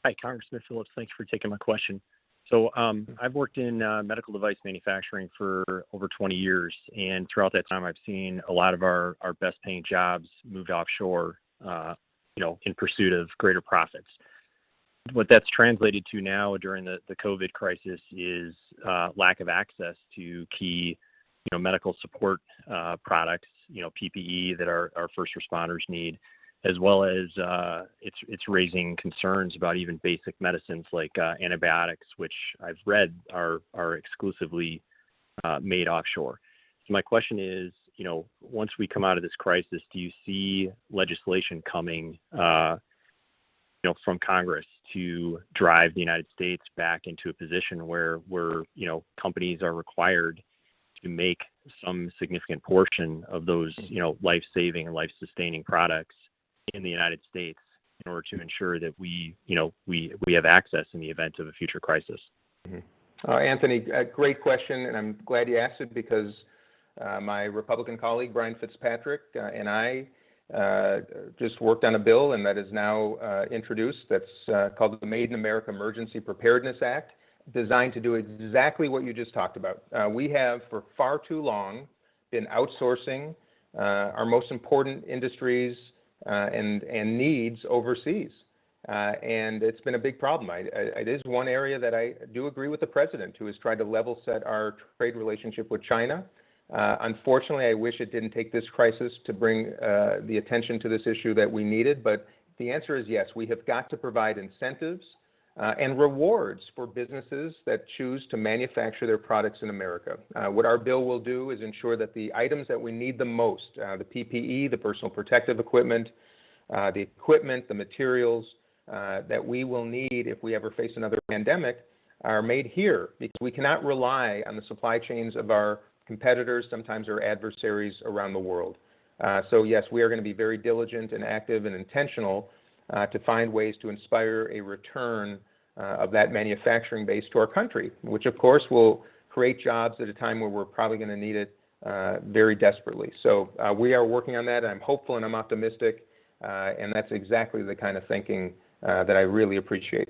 Hi, Congressman Phillips. Thanks for taking my question. So I've worked in medical device manufacturing for over 20 years, and throughout that time, I've seen a lot of our best-paying jobs moved offshore, in pursuit of greater profits. What that's translated to now during the COVID crisis is lack of access to key, medical support products, PPE that our first responders need, as well as it's raising concerns about even basic medicines like antibiotics, which I've read are exclusively made offshore. So my question is, once we come out of this crisis, do you see legislation coming, from Congress to drive the United States back into a position where companies are required to make some significant portion of those, life-saving and life-sustaining products in the United States in order to ensure that we have access in the event of a future crisis? Mm-hmm. Anthony, great question, and I'm glad you asked it because my Republican colleague, Brian Fitzpatrick, and I just worked on a bill, and that is now introduced, that's called the Made in America Emergency Preparedness Act, designed to do exactly what you just talked about. We have, for far too long, been outsourcing our most important industries and needs overseas. And it's been a big problem. It is one area that I do agree with the president, who has tried to level set our trade relationship with China. Unfortunately, I wish it didn't take this crisis to bring the attention to this issue that we needed, but the answer is yes. We have got to provide incentives and rewards for businesses that choose to manufacture their products in America. What our bill will do is ensure that the items that we need the most, the PPE, the personal protective equipment, the materials that we will need if we ever face another pandemic, are made here, because we cannot rely on the supply chains of our competitors, sometimes our adversaries around the world. So yes, we are going to be very diligent and active and intentional to find ways to inspire a return of that manufacturing base to our country, which of course will create jobs at a time where we're probably going to need it very desperately. So we are working on that. I'm hopeful and I'm optimistic, and that's exactly the kind of thinking that I really appreciate.